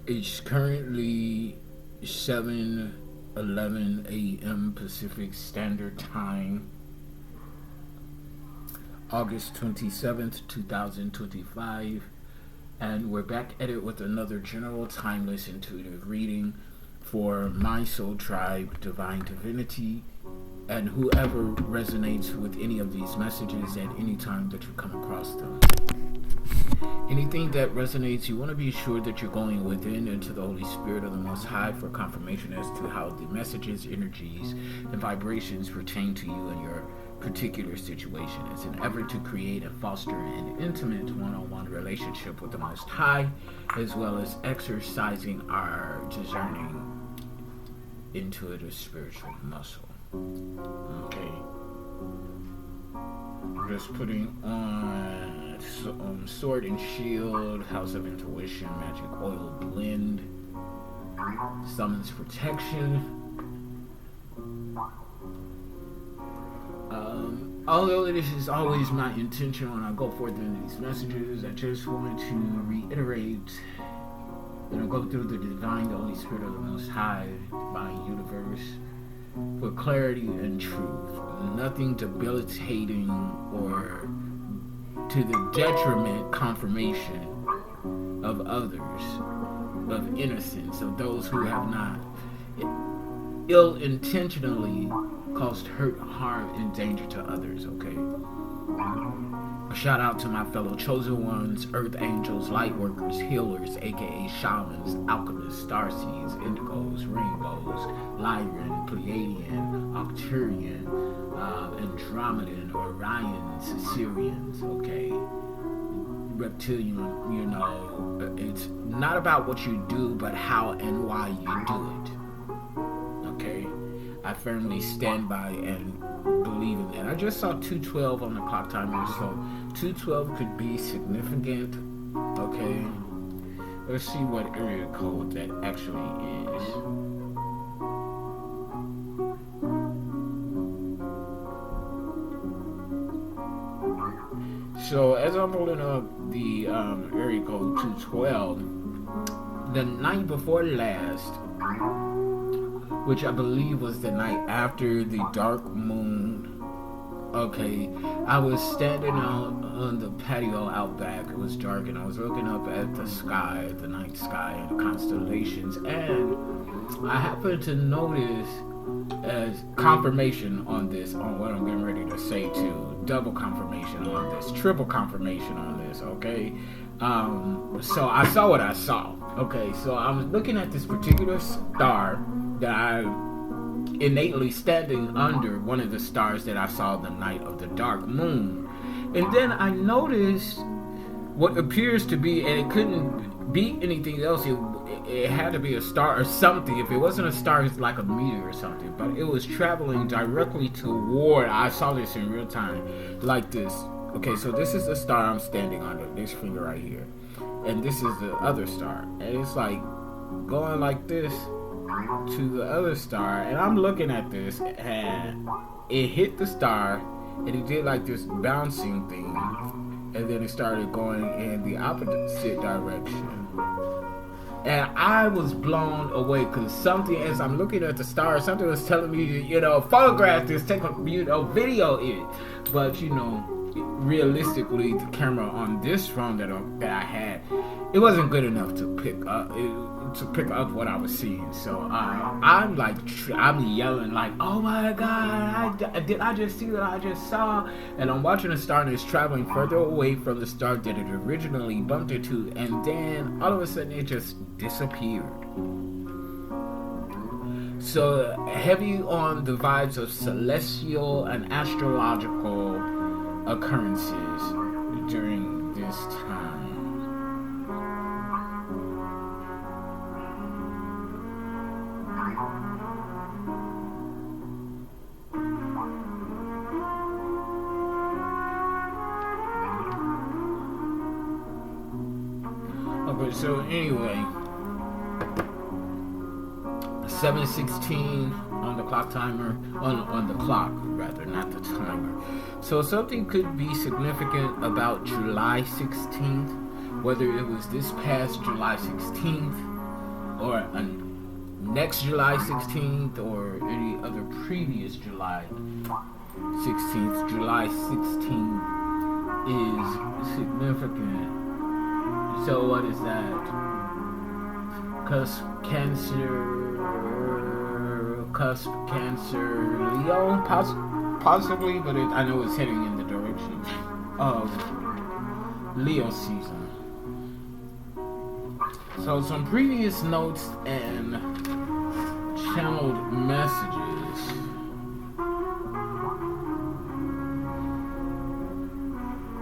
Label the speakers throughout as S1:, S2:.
S1: It's currently 7:11 a.m. Pacific Standard Time, August 27th, 2025, and we're back at it with another general timeless intuitive reading for my soul tribe, Divine Divinity, and whoever resonates with any of these messages at any time that you come across them. Anything that resonates, you want to be sure that you're going within into the Holy Spirit of the Most High for confirmation as to how the messages, energies, and vibrations pertain to you and your particular situation. It's an effort to create and foster an intimate one-on-one relationship with the Most High, as well as exercising our discerning intuitive spiritual muscle. Okay. Just putting on Sword and Shield, House of Intuition, Magic Oil Blend, Summons Protection. Although this is always my intention when I go forth into these messages, I just want to reiterate, go through the divine, the Holy Spirit of the Most High, divine universe, for clarity and truth. Nothing debilitating or to the detriment confirmation of others, of innocence, of those who have not ill-intentionally caused hurt, harm, and danger to others, okay? A shout out to my fellow chosen ones, earth angels, light workers, healers, aka shamans, alchemists, starseeds, indigos, rainbows, Lyran, Pleiadian, Arcturian, Andromedan, Orions, Sirians, okay? Reptilian, it's not about what you do, but how and why you do it, okay? I firmly stand by and believe in that. I just saw 212 on the clock timer, so 212 could be significant, okay? Let's see what area code that actually is. So as I'm pulling up the area code 212, the night before last, which I believe was the night after the dark moon, okay, I was standing out on the patio out back. It was dark and I was looking up at the sky, the night sky, and the constellations, and I happened to notice as confirmation on this, on what I'm getting ready to say too, double confirmation on this, triple confirmation on this, okay? So I saw what I saw, okay? So I was looking at this particular star that I innately standing under, one of the stars that I saw the night of the dark moon. And then I noticed what appears to be, and it couldn't be anything else, it had to be a star or something. If it wasn't a star, it's like a meteor or something, but it was traveling directly toward, I saw this in real time, like this. Okay, so this is the star I'm standing under, this finger right here, and this is the other star, and it's like going like this to the other star, and I'm looking at this, and it hit the star, and it did like this bouncing thing, and then it started going in the opposite direction. And I was blown away because something, as I'm looking at the star, something was telling me, photograph this, take a, video it. But, realistically, the camera on this phone that I had, it wasn't good enough to pick up what I was seeing. So I'm yelling like, oh my God, did I just see what I just saw? And I'm watching a star and it's traveling further away from the star that it originally bumped into, and then all of a sudden it just disappeared. So heavy on the vibes of celestial and astrological occurrences during this time. Okay, so anyway, 7:16 on the clock timer, on the clock rather, not the timer. So something could be significant about July 16th, whether it was this past July 16th or next July 16th or any other previous July 16th. July 16th is significant. So what is that? Cusp Cancer, Leo, possibly, but I know it's heading in the direction of Leo season. So some previous notes and channeled messages.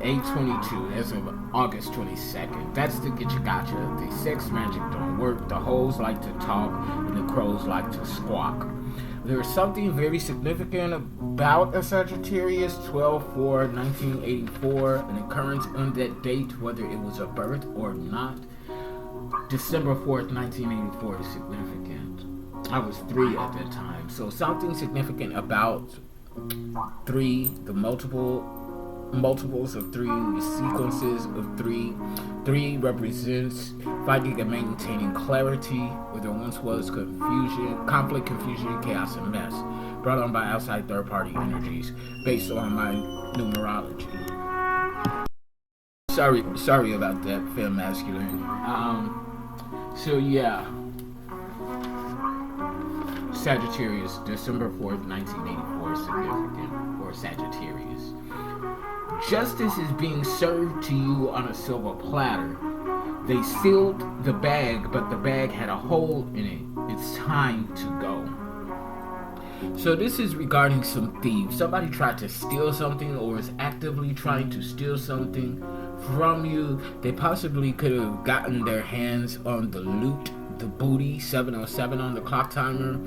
S1: A22 as of August 22nd. That's the Getcha Gotcha. The sex magic don't work. The hoes like to talk and the crows like to squawk. There's something very significant about a Sagittarius 12/4/1984, an occurrence on that date, whether it was a birth or not. December 4th, 1984 is significant. I was 3 at that time. So something significant about 3, the multiples of 3, the sequences of 3. 3 represents finding and maintaining clarity where there once was confusion, conflict, confusion, chaos, and mess, brought on by outside third-party energies based on my numerology. Sorry about that, femme masculine. So yeah, Sagittarius, December 4th, 1984, significant, or Sagittarius. Justice is being served to you on a silver platter. They sealed the bag, but the bag had a hole in it. It's time to go. So this is regarding some thieves. Somebody tried to steal something or is actively trying to steal something from you. They possibly could have gotten their hands on the loot, the booty. 707 on the clock timer.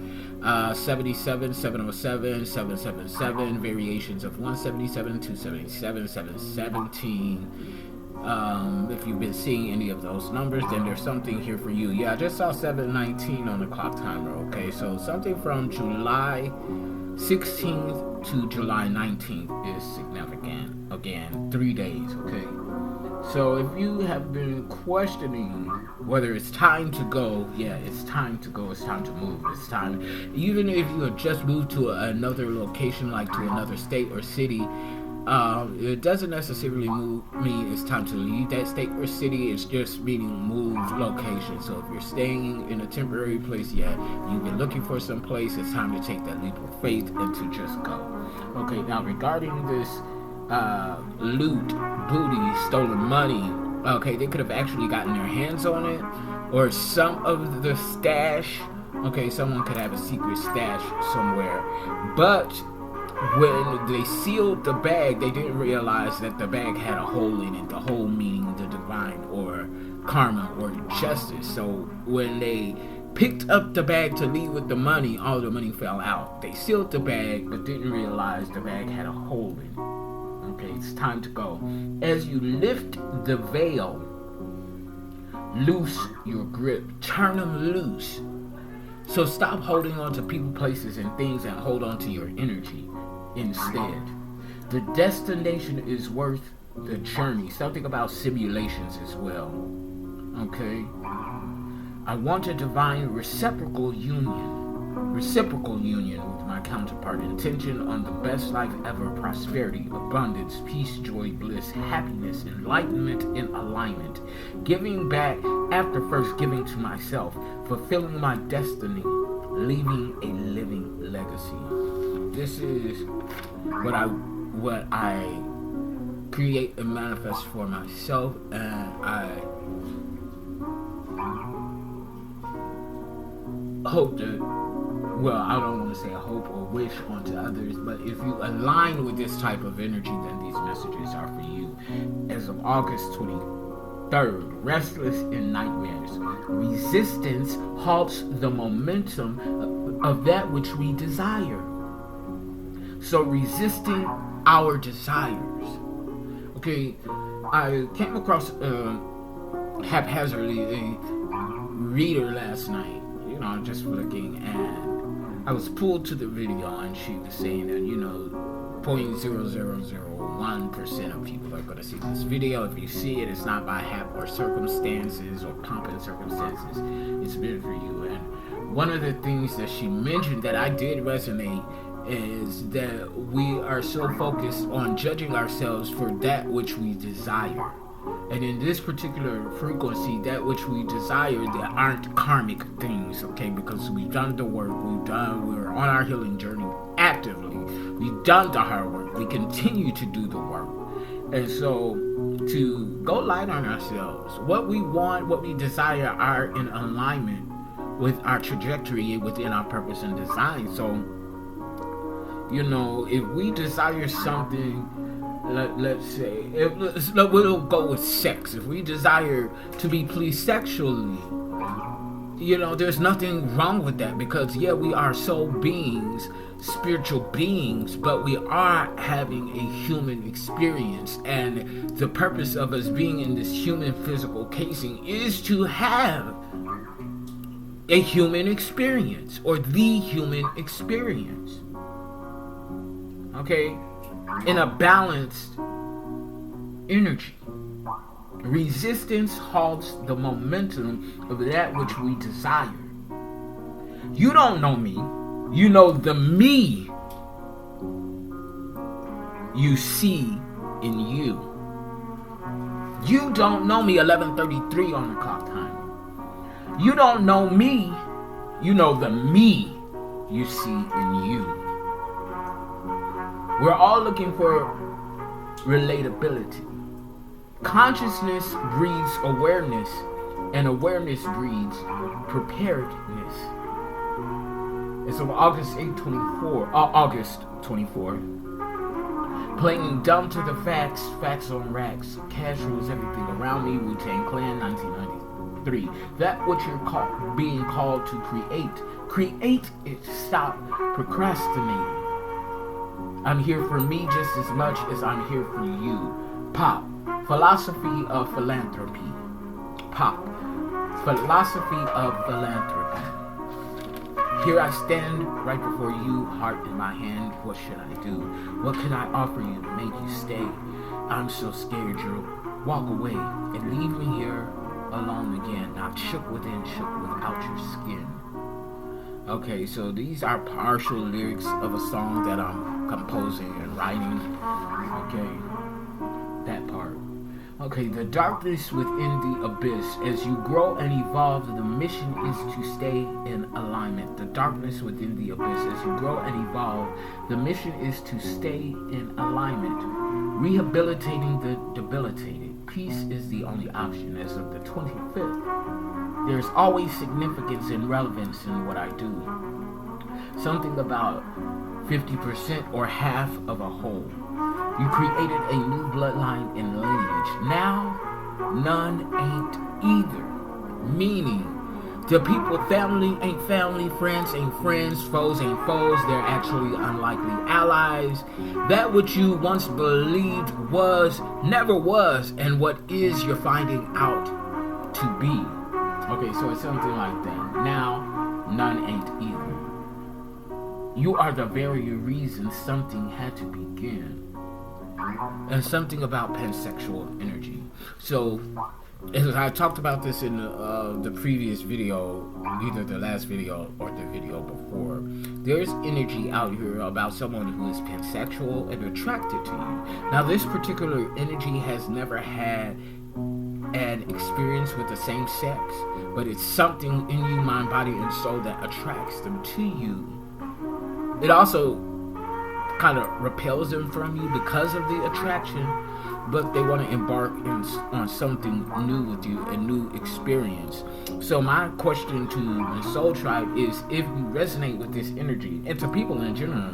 S1: 77, 707, 777, variations of 177, 277, 717. If you've been seeing any of those numbers, then there's something here for you. Yeah, I just saw 719 on the clock timer. Okay, so something from July 16th to July 19th is significant. Again, 3 days. Okay, so if you have been questioning whether it's time to go, yeah, it's time to go. It's time to move. It's time. Even if you have just moved to another location, like to another state or city, it doesn't necessarily mean it's time to leave that state or city. It's just meaning move location. So if you're staying in a temporary place, yeah, you've been looking for some place, it's time to take that leap of faith and to just go. Okay, now regarding this loot, booty, stolen money, okay, they could have actually gotten their hands on it, or some of the stash. Okay, someone could have a secret stash somewhere, but when they sealed the bag, they didn't realize that the bag had a hole in it. The hole meaning the divine or karma or justice. So when they picked up the bag to leave with the money, all the money fell out. They sealed the bag but didn't realize the bag had a hole in it. Okay, it's time to go. As you lift the veil, loose your grip. Turn them loose. So stop holding on to people, places, and things and hold on to your energy instead. The destination is worth the journey. Something about simulations as well. Okay? I want a divine reciprocal union with my counterpart. Intention on the best life ever, prosperity, abundance, peace, joy, bliss, happiness, enlightenment, and alignment. Giving back after first giving to myself, fulfilling my destiny, leaving a living legacy. This is what I create and manifest for myself, and I hope that, well, I don't want to say a hope or wish onto others, but if you align with this type of energy, then these messages are for you. As of August 23rd, restless in nightmares. Resistance halts the momentum of that which we desire. So resisting our desires. Okay, I came across haphazardly a reader last night, just looking, and I was pulled to the video, and she was saying that, 0.0001% of people are going to see this video. If you see it, it's not by hap or circumstances or pomp and circumstances. It's meant for you. And one of the things that she mentioned that I did resonate is that we are so focused on judging ourselves for that which we desire. And in this particular frequency, that which we desire, there aren't karmic things, okay? Because we've done the work, we're on our healing journey actively. We've done the hard work. We continue to do the work. And so to go light on ourselves, what we want, what we desire are in alignment with our trajectory within our purpose and design. So, you know, if we desire something, let's say, we'll go with sex. If we desire to be pleased sexually, you know, there's nothing wrong with that, because yeah, we are soul beings, spiritual beings, but we are having a human experience, and the purpose of us being in this human physical casing is to have a human experience, or the human experience, okay, in a balanced energy. Resistance halts the momentum of that which we desire. You don't know me. You know the me you see in you. You don't know me. 11:33 on the clock time. You don't know me. You know the me you see in you. We're all looking for relatability. Consciousness breeds awareness, and awareness breeds preparedness. It's on August 24. Playing dumb to the facts, facts on racks, casuals, everything around me, Wu-Tang Clan, 1993. That what you're being called to create. Create it. Stop procrastinating. I'm here for me just as much as I'm here for you. Pop. Philosophy of philanthropy. Pop. Philosophy of philanthropy. Here I stand right before you, heart in my hand. What should I do? What can I offer you to make you stay? I'm so scared you'll walk away and leave me here alone again. Not shook within, shook without your skin. Okay, so these are partial lyrics of a song that I'm composing and writing. Okay, that part. Okay, the darkness within the abyss. As you grow and evolve, the mission is to stay in alignment. The darkness within the abyss. As you grow and evolve, the mission is to stay in alignment. Rehabilitating the debilitated. Peace is the only option. As of the 25th, there's always significance and relevance in what I do. Something about 50% or half of a whole. You created a new bloodline and lineage. Now, none ain't either. Meaning, the people, family ain't family, friends ain't friends, foes ain't foes. They're actually unlikely allies. That which you once believed was, never was, and what is you're finding out to be. Okay, so it's something like that. Now, none ain't either. You are the very reason something had to begin. And something about pansexual energy. So, as I talked about this in the previous video, either the last video or the video before, there's energy out here about someone who is pansexual and attracted to you. Now, this particular energy has never had an experience with the same sex, but it's something in you, mind, body, and soul that attracts them to you. It also kind of repels them from you because of the attraction, but they want to embark on something new with you, a new experience. So my question to the Soul Tribe is, if you resonate with this energy, and to people in general,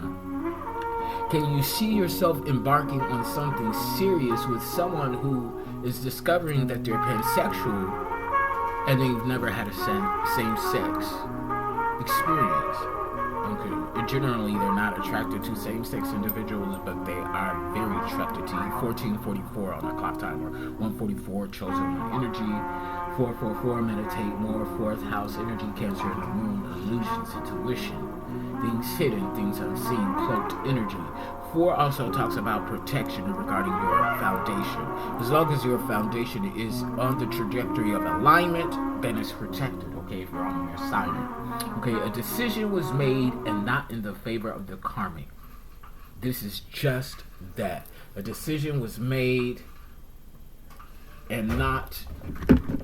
S1: can you see yourself embarking on something serious with someone who is discovering that they're pansexual and they've never had a same-sex experience? Okay, and generally they're not attracted to same-sex individuals, but they are very attracted to you. 1444 on the clock timer, 144 chosen energy, 444 meditate more, 4th house energy, Cancer in the moon, illusions, intuition, things hidden, things unseen, cloaked energy. 4 also talks about protection regarding your foundation. As long as your foundation is on the trajectory of alignment, then it's protected, okay, if you're on your assignment. Okay, a decision was made and not in the favor of the karmic. This is just that. A decision was made and not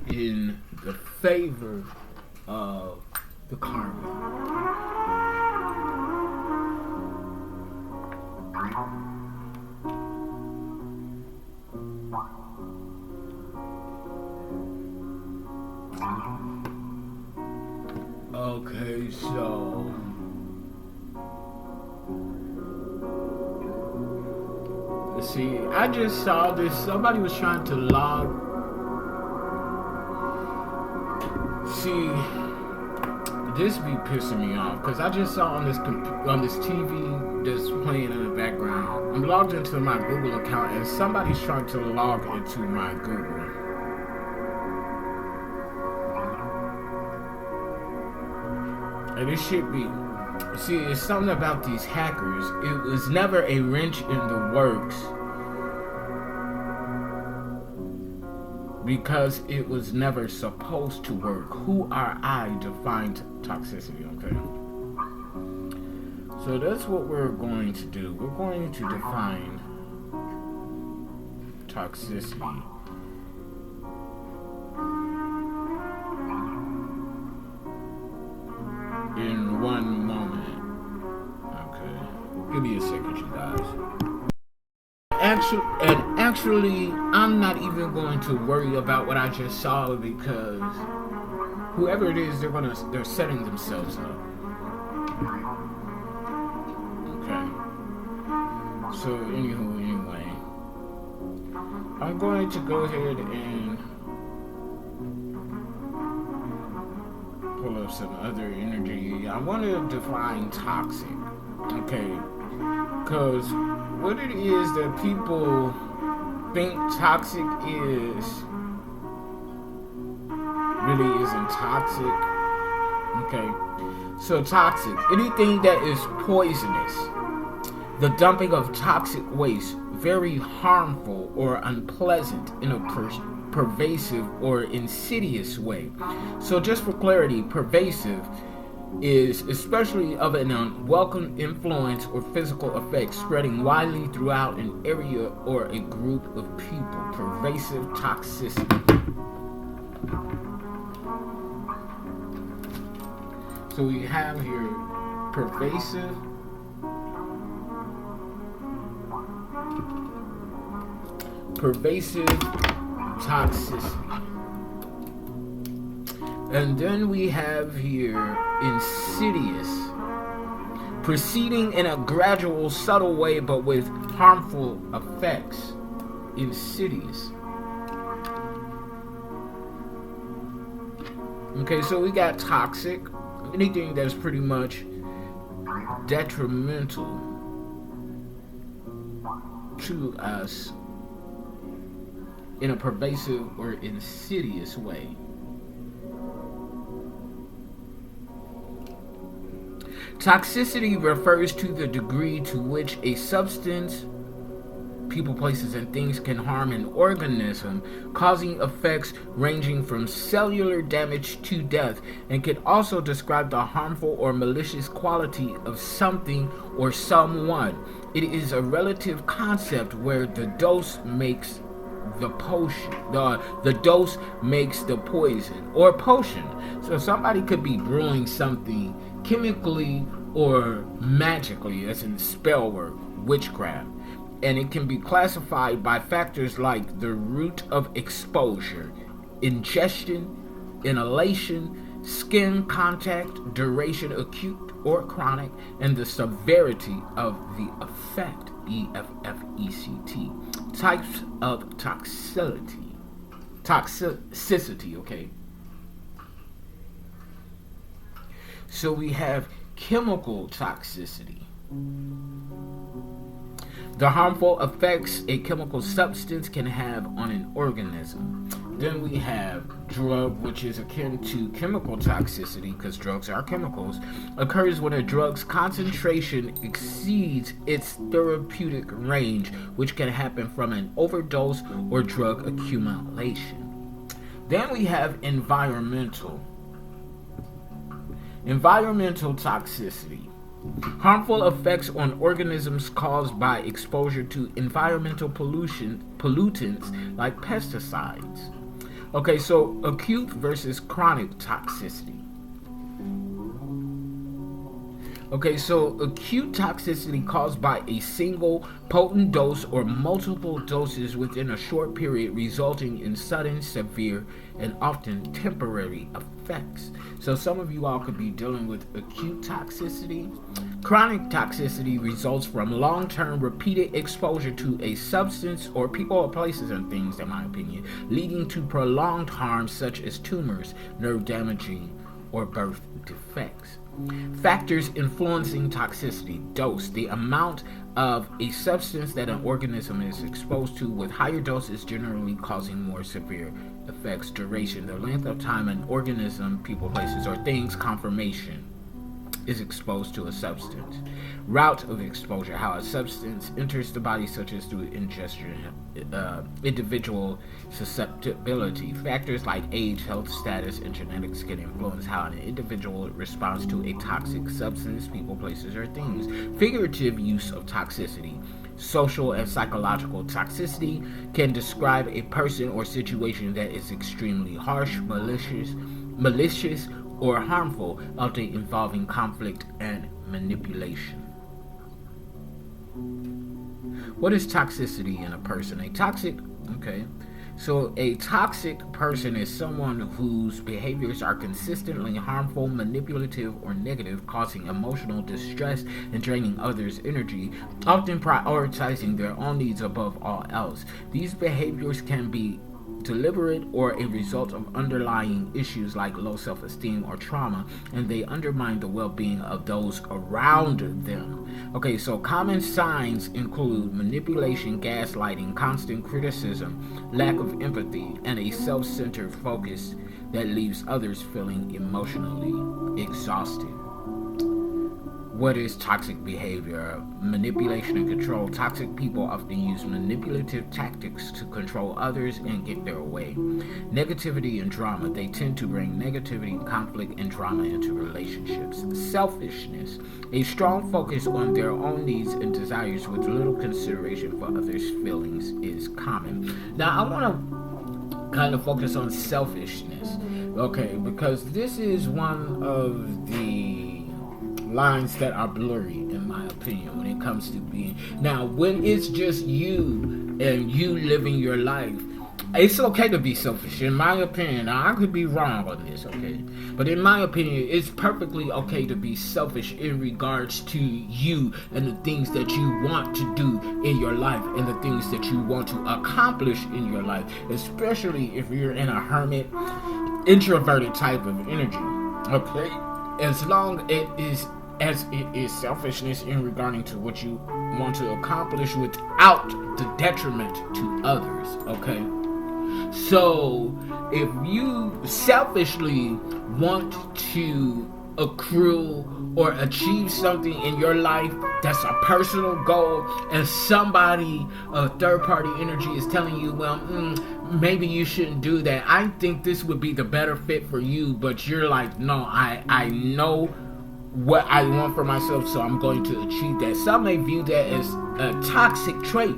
S1: in the favor of the karmic. Okay, so see, I just saw this. Somebody was trying to log. See, this be pissing me off because I just saw on this TV that's playing in the background. I'm logged into my Google account and somebody's trying to log into my Google. And it should be. See, it's something about these hackers. It was never a wrench in the works because it was never supposed to work. Who are I? Define toxicity, okay? So that's what we're going to do. We're going to define toxicity. In one moment. Okay. Give me a second, you guys. Actually, I'm not even going to worry about what I just saw because whoever it is, they're setting themselves up. Okay. So anyway, I'm going to go ahead and pull up some other energy. I want to define toxic, okay? Because what it is that people think toxic is really isn't toxic, okay? So toxic, anything that is poisonous, the dumping of toxic waste, very harmful or unpleasant in a pervasive or insidious way. So just for clarity, pervasive is especially of an unwelcome influence or physical effect spreading widely throughout an area or a group of people. Pervasive toxicity. So we have here pervasive, toxicity. And then we have here insidious, proceeding in a gradual, subtle way but with harmful effects. Insidious. Okay, so we got toxic, anything that's pretty much detrimental to us in a pervasive or insidious way. Toxicity refers to the degree to which a substance, people, places, and things can harm an organism, causing effects ranging from cellular damage to death, and can also describe the harmful or malicious quality of something or someone. It is a relative concept where the dose makes the potion. The dose makes the poison or potion. So somebody could be brewing something chemically or magically, as in spell work, witchcraft, and it can be classified by factors like the route of exposure, ingestion, inhalation, skin contact, duration, acute or chronic, and the severity of the effect, EFFECT. Types of toxicity, okay? So we have chemical toxicity. The harmful effects a chemical substance can have on an organism. Then we have drug, which is akin to chemical toxicity, because drugs are chemicals, occurs when a drug's concentration exceeds its therapeutic range, which can happen from an overdose or drug accumulation. Then we have environmental toxicity. Harmful effects on organisms caused by exposure to environmental pollutants like pesticides. Okay, so acute versus chronic toxicity. Okay, so acute toxicity caused by a single potent dose or multiple doses within a short period, resulting in sudden, severe, and often temporary effects. So some of you all could be dealing with acute toxicity. Chronic toxicity results from long-term repeated exposure to a substance or people or places and things, in my opinion, leading to prolonged harm such as tumors, nerve damaging, or birth defects. Factors influencing toxicity: dose, the amount of a substance that an organism is exposed to, with higher doses generally causing more severe effects. Duration, the length of time an organism, people, places, or things, conformation, is exposed to a substance. Route of exposure, how a substance enters the body, such as through ingestion. Individual susceptibility, factors like age, health status, and genetics can influence how an individual responds to a toxic substance, people, places, or things. Figurative use of toxicity. Social and psychological toxicity can describe a person or situation that is extremely harsh, malicious, or harmful, often involving conflict and manipulation. What is toxicity in a person? A toxic person is someone whose behaviors are consistently harmful, manipulative, or negative, causing emotional distress and draining others' energy, often prioritizing their own needs above all else. These behaviors can be deliberate or a result of underlying issues like low self-esteem or trauma, and they undermine the well-being of those around them. Okay, so common signs include manipulation, gaslighting, constant criticism, lack of empathy, and a self-centered focus that leaves others feeling emotionally exhausted. What is toxic behavior? Manipulation and control. Toxic people often use manipulative tactics to control others and get their way. Negativity and drama. They tend to bring negativity, conflict, and drama into relationships. Selfishness. A strong focus on their own needs and desires with little consideration for others' feelings is common. Now, I want to kind of focus on selfishness, okay, because this is one of the lines that are blurry, in my opinion, when it comes to being. Now, when it's just you and you living your life, it's okay to be selfish, in my opinion. Now, I could be wrong on this, okay? But in my opinion, it's perfectly okay to be selfish in regards to you and the things that you want to do in your life and the things that you want to accomplish in your life, especially if you're in a hermit, introverted type of energy, okay? As long as it is selfishness in regarding to what you want to accomplish without the detriment to others, okay? So, if you selfishly want to accrue or achieve something in your life that's a personal goal, and somebody, a third-party energy, is telling you, well, maybe you shouldn't do that. I think this would be the better fit for you, but you're like, no, I know what I want for myself, so I'm going to achieve that. Some may view that as a toxic trait,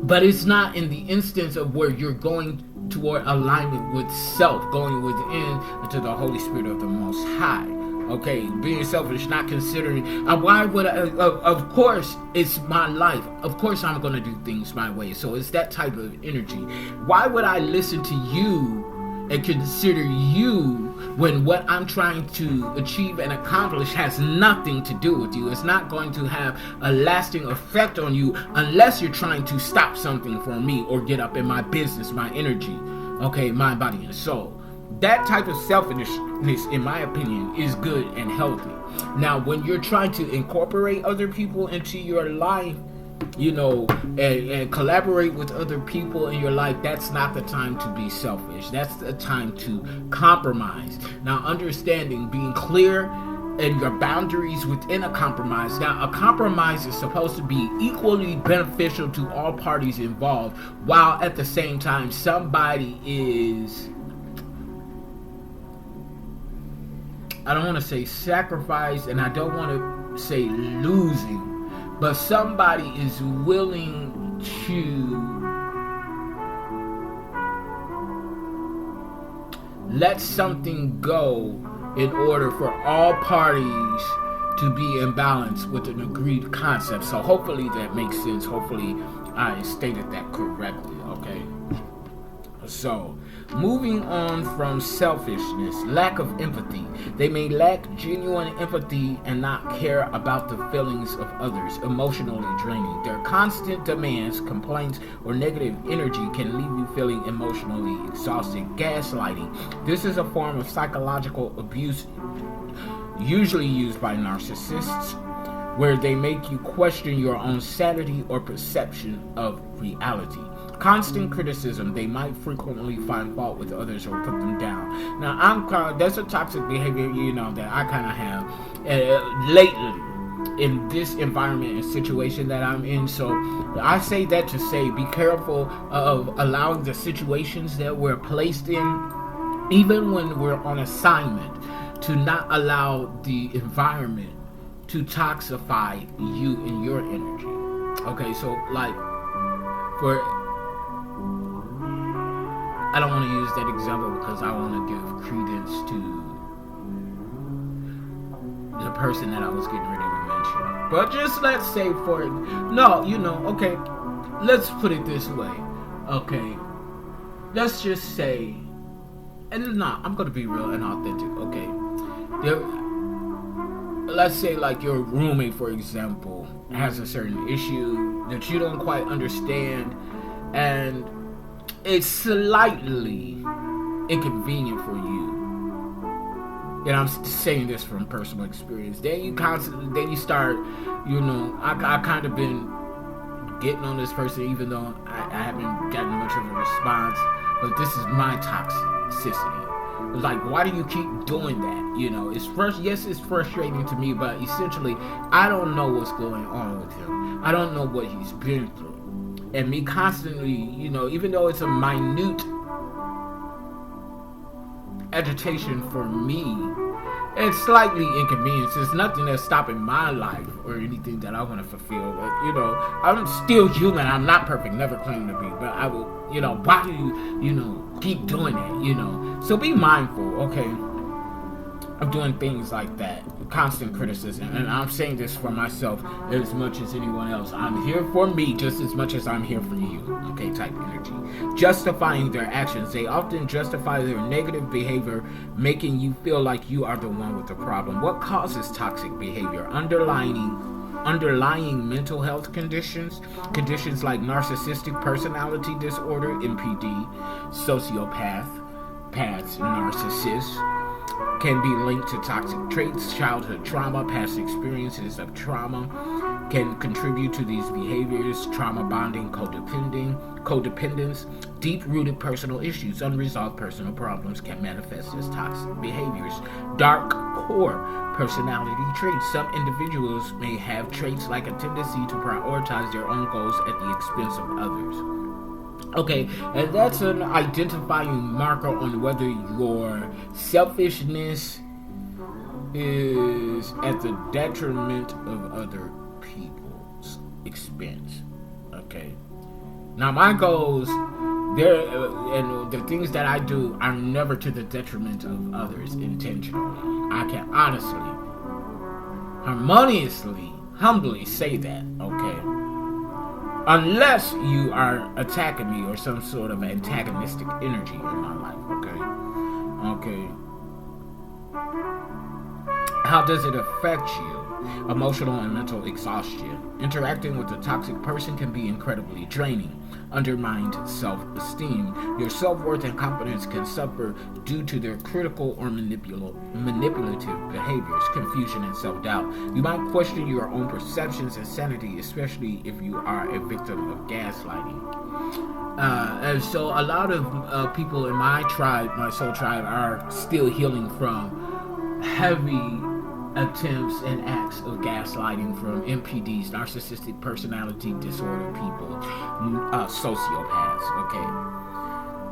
S1: but it's not in the instance of where you're going toward alignment with self, going within into the Holy Spirit of the Most High. Okay, being selfish, not considering, why would I, of course, it's my life. Of course I'm going to do things my way. So it's that type of energy. Why would I listen to you and consider you when what I'm trying to achieve and accomplish has nothing to do with you? It's not going to have a lasting effect on you unless you're trying to stop something for me or get up in my business, my energy, okay, mind, body, and soul. That type of selfishness, in my opinion, is good and healthy. Now, when you're trying to incorporate other people into your life, and collaborate with other people in your life, that's not the time to be selfish. That's the time to compromise. Now, understanding, being clear and your boundaries within a compromise. Now, a compromise is supposed to be equally beneficial to all parties involved, while at the same time somebody is, I don't want to say sacrifice, and I don't want to say losing, but somebody is willing to let something go in order for all parties to be in balance with an agreed concept. So hopefully that makes sense. Hopefully I stated that correctly, okay? So, moving on from selfishness, lack of empathy. They may lack genuine empathy and not care about the feelings of others, emotionally draining. Their constant demands, complaints, or negative energy can leave you feeling emotionally exhausted. Gaslighting. This is a form of psychological abuse usually used by narcissists, where they make you question your own sanity or perception of reality. Constant criticism. They might frequently find fault with others or put them down. Now, that's a toxic behavior, that I kind of have lately in this environment and situation that I'm in. So I say that to say, be careful of allowing the situations that we're placed in, even when we're on assignment, to not allow the environment to toxify you and your energy. Okay, so like, I don't want to use that example because I want to give credence to the person that I was getting ready to mention. But just let's say okay, let's put it this way. Okay, let's just say, and I'm going to be real and authentic, okay? Let's say like your roommate, for example, has a certain issue that you don't quite understand, and it's slightly inconvenient for you. And I'm saying this from personal experience. Then you start, I kind of been getting on this person, even though I haven't gotten much of a response. But this is my toxicity. It's like, why do you keep doing that? It's frustrating to me, but essentially, I don't know what's going on with him. I don't know what he's been through. And me constantly, even though it's a minute agitation for me, it's slightly inconvenience. It's nothing that's stopping my life or anything that I want to fulfill. But, I'm still human. I'm not perfect. Never claim to be. But I will, why do you, keep doing that, So be mindful, okay, of doing things like that. Constant criticism. And I'm saying this for myself as much as anyone else. I'm here for me just as much as I'm here for you. Okay, type energy. Justifying their actions. They often justify their negative behavior, making you feel like you are the one with the problem. What causes toxic behavior? Underlying mental health conditions like narcissistic personality disorder, NPD, sociopaths, narcissists, can be linked to toxic traits. Childhood trauma, past experiences of trauma can contribute to these behaviors. Trauma bonding, codependence, deep-rooted personal issues, unresolved personal problems can manifest as toxic behaviors. Dark core personality traits. Some individuals may have traits like a tendency to prioritize their own goals at the expense of others. Okay, and that's an identifying marker on whether your selfishness is at the detriment of other people's expense. Okay, now my goals, and the things that I do are never to the detriment of others intentionally. I can honestly, harmoniously, humbly say that. Okay. Unless you are attacking me or some sort of antagonistic energy in my life, okay? How does it affect you? Emotional and mental exhaustion. Interacting with a toxic person can be incredibly draining. Undermined self-esteem. Your self-worth and confidence can suffer due to their critical or manipulative behaviors, confusion, and self-doubt. You might question your own perceptions and sanity, especially if you are a victim of gaslighting. And so a lot of people in my tribe, my soul tribe, are still healing from heavy attempts and acts of gaslighting from MPDs, narcissistic personality disorder people, sociopaths, okay?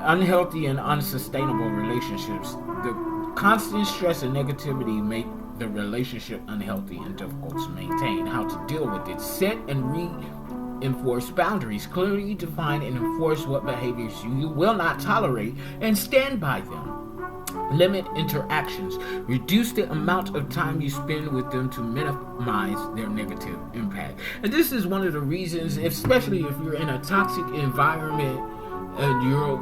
S1: Unhealthy and unsustainable relationships. The constant stress and negativity make the relationship unhealthy and difficult to maintain. How to deal with it. Set and reinforce boundaries. Clearly define and enforce what behaviors you will not tolerate and stand by them. Limit interactions. Reduce the amount of time you spend with them to minimize their negative impact. And this is one of the reasons, especially if you're in a toxic environment and you're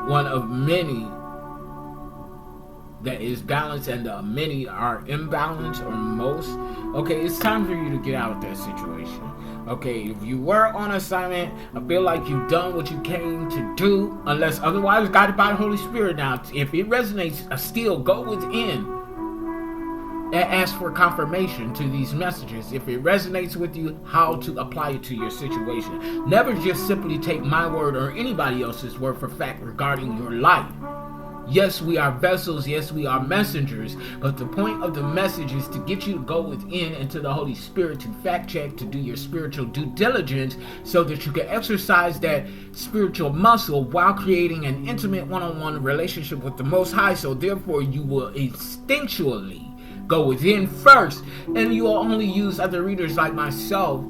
S1: one of many that is balanced and many are imbalanced or most, okay, it's time for you to get out of that situation. Okay, if you were on assignment, I feel like you've done what you came to do, unless otherwise guided by the Holy Spirit. Now, if it resonates, still go within and ask for confirmation to these messages. If it resonates with you, how to apply it to your situation. Never just simply take my word or anybody else's word for fact regarding your life. Yes, we are vessels. Yes, we are messengers. But the point of the message is to get you to go within and to the Holy Spirit to fact check, to do your spiritual due diligence so that you can exercise that spiritual muscle while creating an intimate one-on-one relationship with the Most High. So therefore, you will instinctually go within first, and you will only use other readers like myself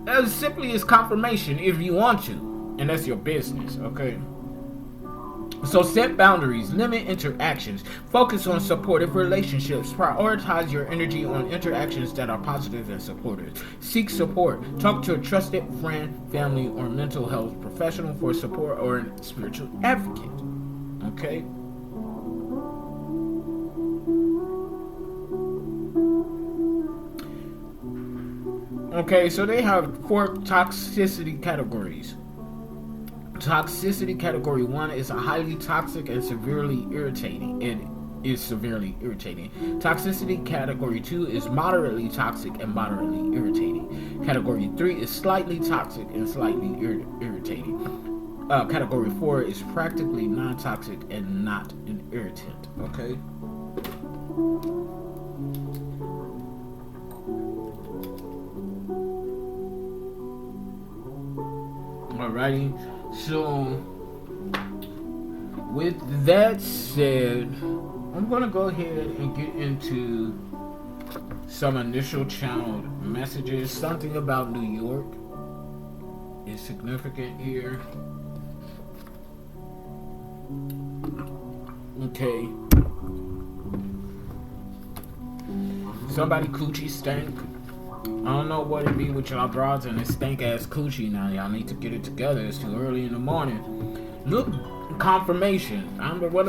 S1: as simply as confirmation if you want to. And that's your business, okay? So set boundaries, limit interactions, focus on supportive relationships, prioritize your energy on interactions that are positive and supportive. Seek support. Talk to a trusted friend, family, or mental health professional for support or a spiritual advocate. Okay? Okay, so they have 4 toxicity categories. Toxicity category 1 is a highly toxic and severely irritating. It is severely irritating. Toxicity category 2 is moderately toxic and moderately irritating. Category 3 is slightly toxic and slightly irritating. Category 4 is practically non-toxic and not an irritant. Okay? Alrighty. So, with that said, I'm going to go ahead and get into some initial channeled messages. Something about New York is significant here. Okay. Somebody coochie stank. I don't know what it be with y'all broads and this stank ass coochie now. Y'all need to get it together. It's too early in the morning. Look, confirmation.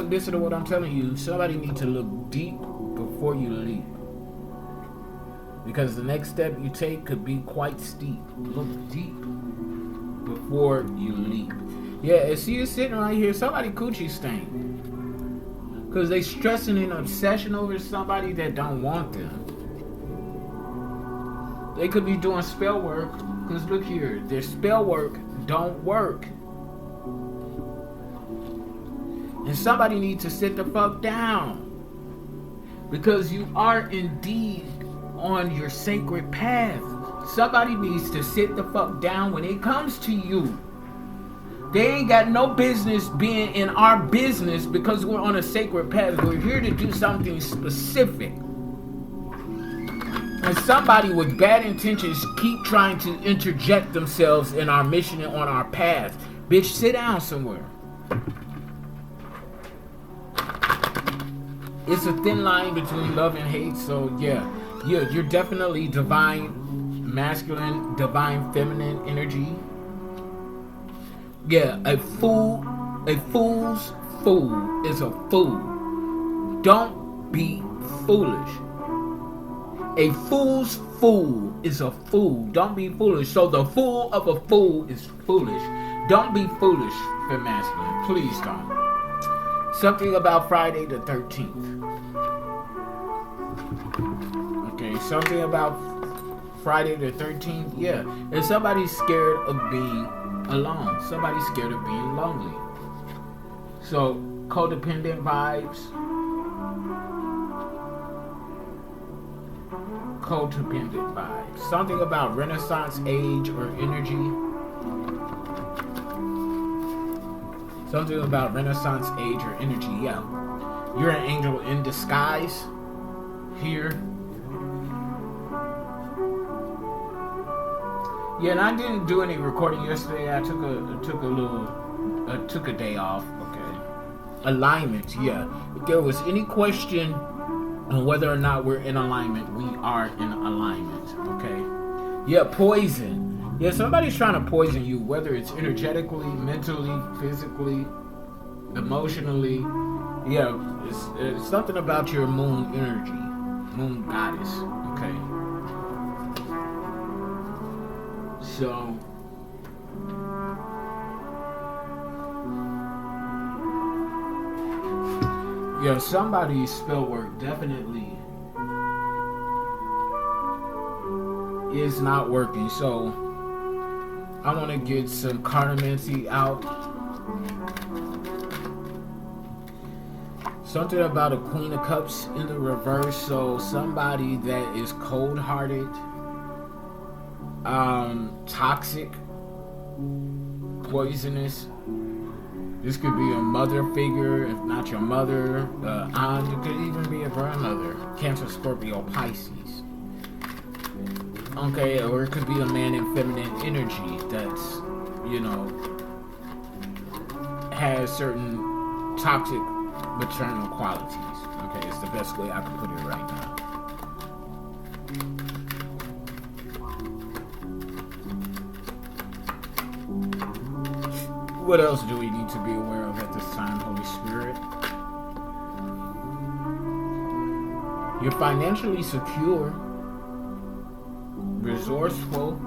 S1: Listen to what I'm telling you. Somebody need to look deep before you leap. Because the next step you take could be quite steep. Look deep before you leap. Yeah, see you sitting right here. Somebody coochie stank. Because they stressing an obsession over somebody that don't want them. They could be doing spell work, because look here, their spell work don't work. And somebody needs to sit the fuck down. Because you are indeed on your sacred path. Somebody needs to sit the fuck down when it comes to you. They ain't got no business being in our business because we're on a sacred path. We're here to do something specific. And somebody with bad intentions keep trying to interject themselves in our mission and on our path. Bitch, sit down somewhere. It's a thin line between love and hate, so yeah, you're definitely divine masculine, divine feminine energy. Yeah, a fool's fool is a fool. Don't be foolish. A fool's fool is a fool. Don't be foolish. So the fool of a fool is foolish. Don't be foolish, for masculine. Please don't. Something about Friday the 13th. Okay, something about Friday the 13th. Yeah. And somebody's scared of being alone. Somebody's scared of being lonely. So, codependent vibes. Codependent vibes. Something about Renaissance age or energy. Something about Renaissance age or energy. Yeah. You're an angel in disguise. Here. Yeah, and I didn't do any recording yesterday. I took a day off. Okay. Alignment. Yeah. If there was any question on whether or not we're in alignment, we are in alignment. Okay. Yeah. Poison. Yeah. Somebody's trying to poison you, whether it's energetically, mentally, physically, emotionally. Yeah. It's something about your moon energy, moon goddess. Okay. So, yeah, somebody's spell work definitely is not working. So, I want to get some cartomancy out. Something about a Queen of Cups in the reverse. So, somebody that is cold-hearted. Toxic, poisonous. This could be a mother figure, if not your mother, aunt. It could even be a grandmother. Cancer, Scorpio, Pisces. Okay, or it could be a man in feminine energy that's, has certain toxic maternal qualities. Okay, it's the best way I can put it right now. What else do we need to be aware of at this time, Holy Spirit? You're financially secure, resourceful.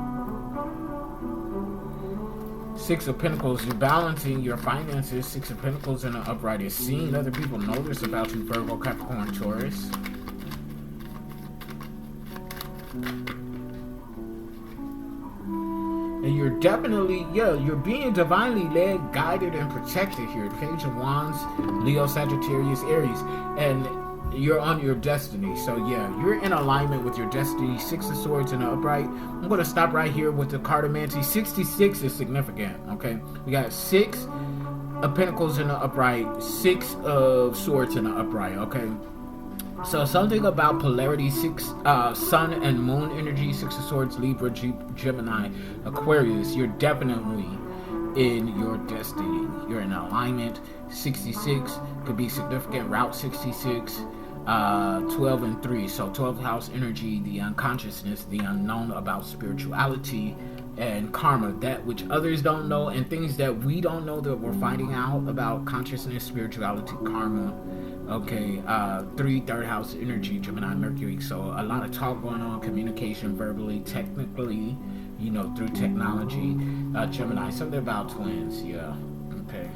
S1: Six of Pentacles, you're balancing your finances. Six of Pentacles in an upright is seen. Other people know this about you, Virgo, Capricorn, Taurus. And you're definitely, you're being divinely led, guided, and protected here. Page of Wands, Leo, Sagittarius, Aries. And you're on your destiny. So, you're in alignment with your destiny. Six of Swords in the upright. I'm going to stop right here with the cartomancy. 66 is significant, okay? We got 6 of Pentacles in the upright. 6 of Swords in the upright, okay? So something about polarity, 6 sun and moon energy, 6 of Swords, Libra, Gemini, Aquarius. You're definitely in your destiny. You're in alignment. 66 could be significant. Route 66, 12 and 3. So 12th house energy, the unconsciousness, the unknown about spirituality and karma, that which others don't know, and things that we don't know that we're finding out about consciousness, spirituality, karma. Okay, 3, third house energy, Gemini, Mercury. So a lot of talk going on, communication, verbally, technically, through technology. Gemini, something about twins. Yeah. Okay.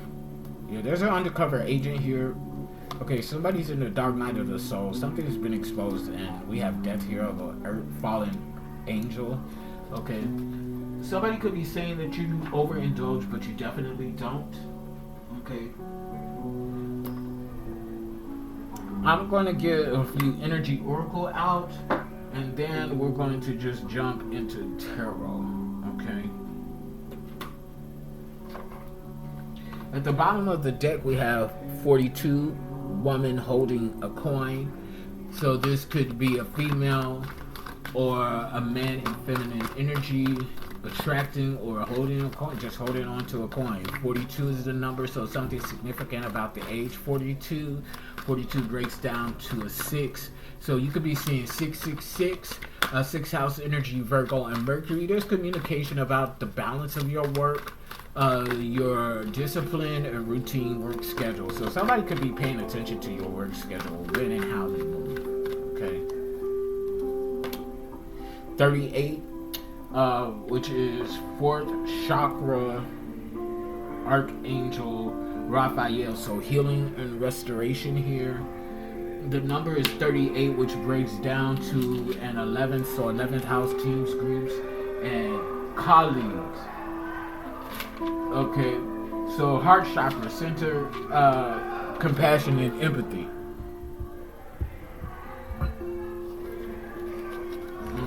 S1: Yeah, there's an undercover agent here. Okay, somebody's in the dark night of the soul. Something has been exposed, and we have death here of a fallen angel. Okay. Somebody could be saying that you overindulge, but you definitely don't. Okay. I'm going to get a few energy oracle out, and then we're going to just jump into tarot, okay? At the bottom of the deck, we have 42, woman holding a coin. So this could be a female or a man in feminine energy attracting or holding a coin, just holding on to a coin. 42 is the number, so something significant about the age 42. 42 breaks down to a 6. So you could be seeing 666, 6th house energy, Virgo and Mercury. There's communication about the balance of your work. your discipline and routine work schedule. So somebody could be paying attention to your work schedule, when and how you move. Okay. 38, which is 4th chakra Archangel Raphael. So healing and restoration here. The number is 38, which breaks down to an 11th, so 11th house, teams, groups, and colleagues. Okay, so heart chakra, center, compassion and empathy.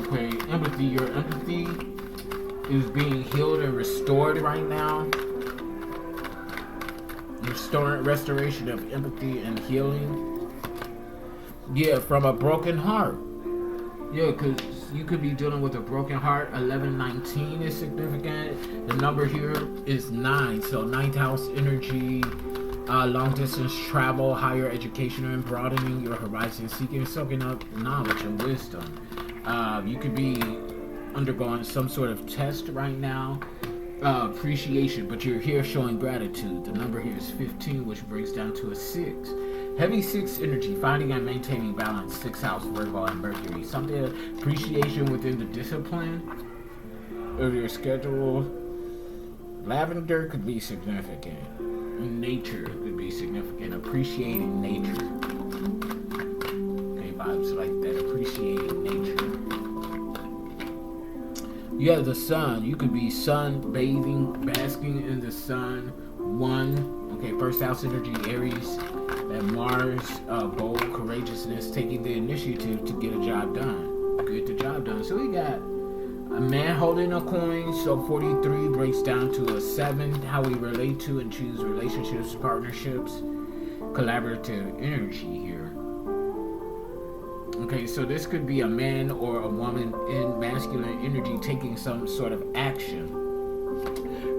S1: Okay, empathy, your empathy is being healed and restored right now. Restoration of empathy and healing. Yeah, from a broken heart. Yeah, because you could be dealing with a broken heart. 1119 is significant. The number here is 9. So 9th house energy, long distance travel, higher education, and broadening your horizons, seeking and soaking up knowledge and wisdom. You could be undergoing some sort of test right now. Appreciation, but you're here showing gratitude. The number here is 15, which breaks down to a 6. Heavy 6 energy, finding and maintaining balance, 6th house, Virgo and Mercury. Something appreciation within the discipline of your schedule. Lavender could be significant. Nature could be significant. Appreciating nature. Okay, vibes like that. Appreciating nature. You have the sun. You could be sunbathing, basking in the sun. 1. Okay, 1st house energy, Aries. And Mars, bold, courageousness, taking the initiative to get a job done. Get the job done. So we got a man holding a coin. So 43 breaks down to a 7. How we relate to and choose relationships, partnerships, collaborative energy here. Okay, so this could be a man or a woman in masculine energy taking some sort of action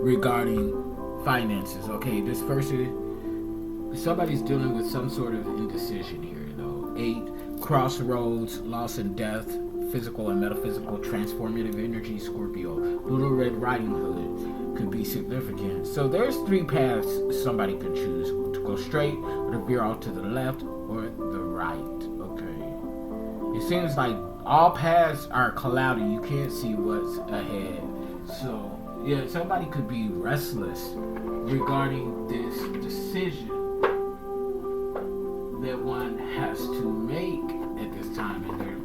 S1: regarding finances. Okay, this person, somebody's dealing with some sort of indecision here, though. 8, crossroads, loss and death, physical and metaphysical, transformative energy, Scorpio. Little Red Riding Hood could be significant. So there's 3 paths somebody could choose: to go straight, or to veer off to the left, or the right. Okay. It seems like all paths are cloudy. You can't see what's ahead. So, yeah, somebody could be restless regarding this decision that one has to make at this time, and they're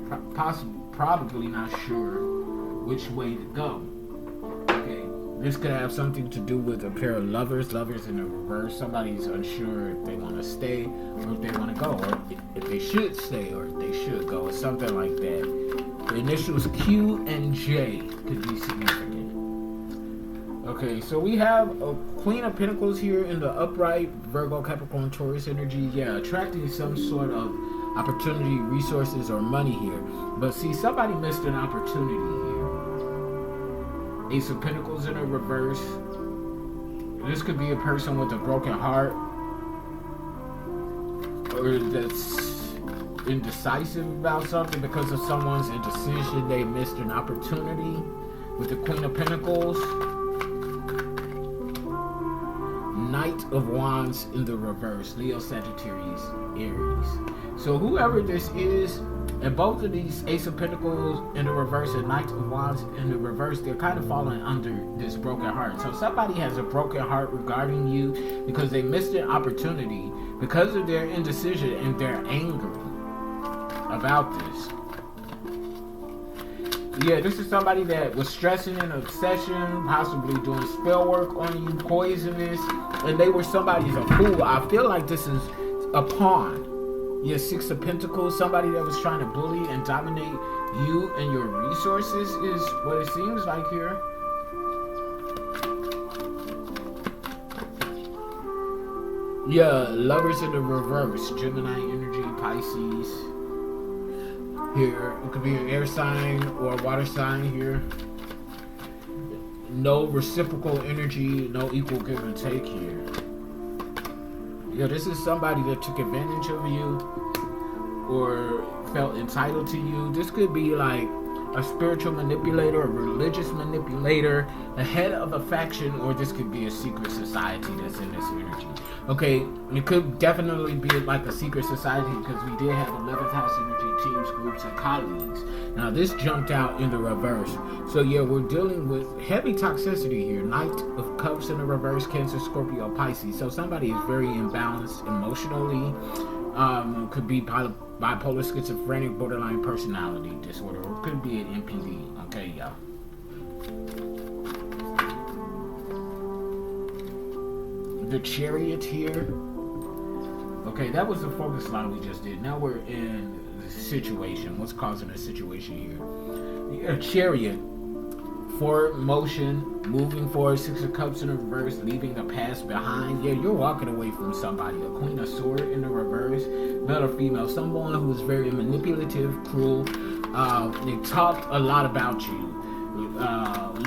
S1: probably not sure which way to go. Okay, this could have something to do with a pair of lovers in the reverse. Somebody's unsure if they want to stay or if they want to go, or if they should stay or if they should go, or something like that. The initials Q and J could be significant. Okay, so we have a Queen of Pentacles here in the upright, Virgo, Capricorn, Taurus energy. Yeah, attracting some sort of opportunity, resources, or money here. But see, somebody missed an opportunity here. Ace of Pentacles in a reverse. This could be a person with a broken heart, or that's indecisive about something. Because of someone's indecision, they missed an opportunity. With the Queen of Pentacles, Knight of Wands in the reverse, Leo, Sagittarius, Aries. So whoever this is, and both of these Ace of Pentacles in the reverse and Knight of Wands in the reverse, they're kind of falling under this broken heart. So somebody has a broken heart regarding you because they missed an opportunity because of their indecision, and they're angry about this. Yeah, this is somebody that was stressing an obsession, possibly doing spell work on you, poisonous, and they were somebody's a fool. I feel like this is a pawn. Yeah, 6 of Pentacles, somebody that was trying to bully and dominate you and your resources is what it seems like here. Yeah, Lovers in the reverse, Gemini energy, Pisces. Here, it could be an air sign or a water sign here. No reciprocal energy, no equal give and take here. Yeah, this is somebody that took advantage of you or felt entitled to you. This could be like a spiritual manipulator, a religious manipulator, a head of a faction, or this could be a secret society that's in this energy. Okay, it could definitely be like a secret society because we did have 11th house energy, teams, groups, and colleagues. Now this jumped out in the reverse. So yeah, we're dealing with heavy toxicity here. Knight of Cups in the reverse, Cancer, Scorpio, Pisces. So somebody is very imbalanced emotionally. Could be bipolar, schizophrenic, borderline personality disorder, or could be an MPD. Okay, y'all. The Chariot here. Okay, that was the focus line we just did. Now we're in the situation. What's causing the situation here? The Chariot. Forward motion, moving forward, Six of Cups in the reverse, leaving the past behind. Yeah, you're walking away from somebody. A Queen of Swords in the reverse, male or female, someone who's very manipulative, cruel. They talk a lot about you.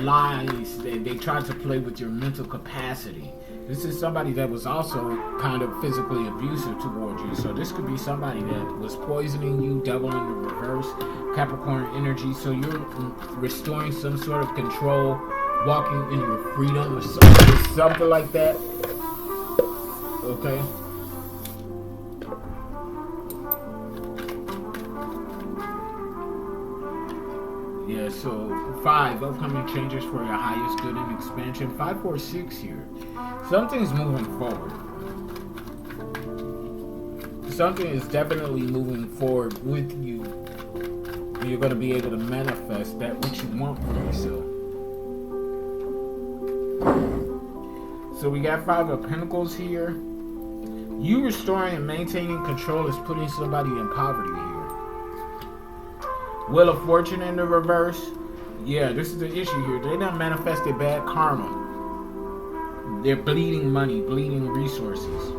S1: Lies. They try to play with your mental capacity. This is somebody that was also kind of physically abusive towards you. So this could be somebody that was poisoning you, devil in the reverse, Capricorn energy. So you're restoring some sort of control, walking in your freedom or something like that. Okay. Yeah, so 5, upcoming changes for your highest good and expansion. 5, 4, 6 here. Something's moving forward. Something is definitely moving forward with you. You're going to be able to manifest that which you want for yourself. So we got 5 of Pentacles here. You restoring and maintaining control is putting somebody in poverty here. Wheel of Fortune in the reverse. Yeah, this is the issue here. They done manifested bad karma. They're bleeding money, bleeding resources.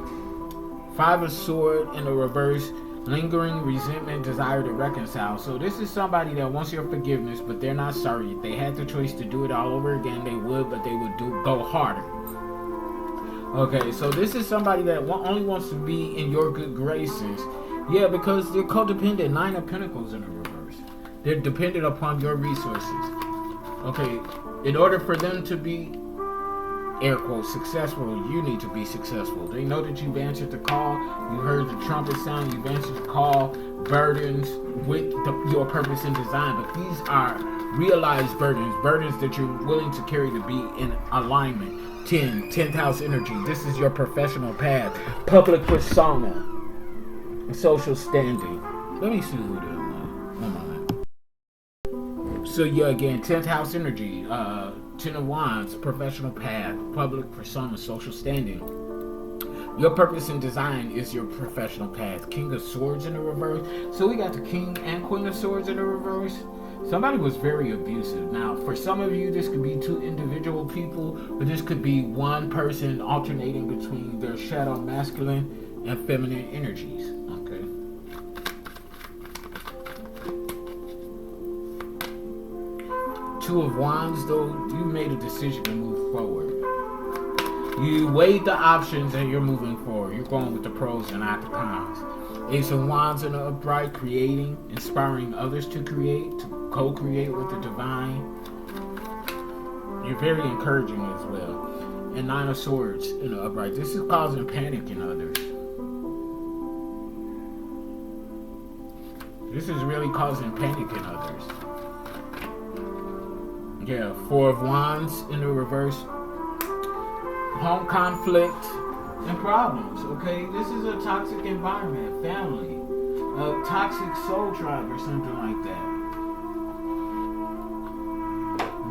S1: 5 of Swords in the reverse. Lingering resentment, desire to reconcile. So this is somebody that wants your forgiveness, but they're not sorry. If they had the choice to do it all over again, they would, but they would go harder. Okay, so this is somebody that only wants to be in your good graces. Yeah, because they're codependent. 9 of Pentacles in the reverse. They're dependent upon your resources. Okay, in order for them to be, air quotes, successful, you need to be successful. They know that you've answered the call. You heard the trumpet sound. You've answered the call. Burdens with your purpose and design. But these are realized burdens. Burdens that you're willing to carry to be in alignment. 10th house energy. This is your professional path. Public persona. And social standing. Let me see who it is. So yeah, again, 10th house energy, 10 of Wands, professional path, public persona, social standing. Your purpose and design is your professional path. King of Swords in the reverse. So we got the King and Queen of Swords in the reverse. Somebody was very abusive. Now, for some of you, this could be 2 individual people, but this could be one person alternating between their shadow masculine and feminine energies. Okay. Two of Wands, though, you made a decision to move forward. You weighed the options and you're moving forward. You're going with the pros and not the cons. Ace of Wands in the upright, creating, inspiring others to create, to co-create with the divine. You're very encouraging as well. And 9 of Swords in the upright. This is causing panic in others. This is really causing panic in others. Yeah, 4 of Wands in the reverse. Home conflict and problems, okay? This is a toxic environment, family. A toxic soul tribe or something like that.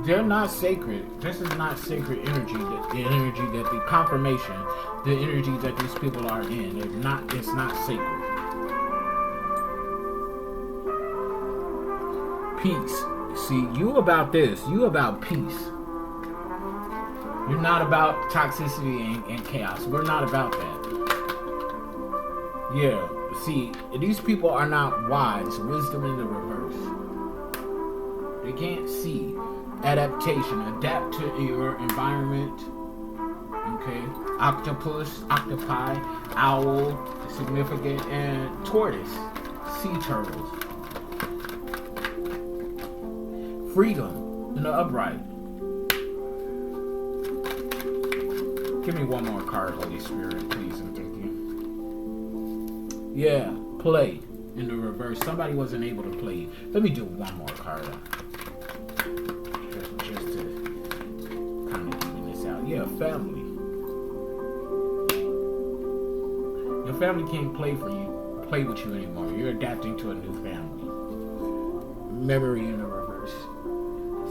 S1: They're not sacred. This is not sacred energy. The energy that the confirmation, the energy that these people are in. It's not sacred. Peace. See, you about this. You about peace. You're not about toxicity and chaos. We're not about that. Yeah. See, these people are not wise. Wisdom in the reverse. They can't see. Adaptation. Adapt to your environment. Okay. Octopus, octopi, owl, significant, and tortoise. Sea turtles. freedom in the upright. Give me one more card, Holy Spirit, please, and thank you. Yeah, play in the reverse. Somebody wasn't able to play. Let me do one more card. Just to kind of even this out. Yeah, family. Your family can't play with you anymore. You're adapting to a new family. Memory in the reverse.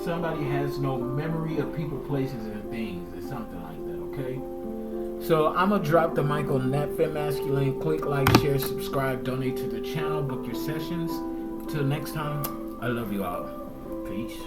S1: Somebody has no memory of people, places, and things, or something like that, okay? So I'm gonna drop the mic on that, Fem Masculine. Click like, share, subscribe, donate to the channel, book your sessions. Till next time, I love you all. Peace.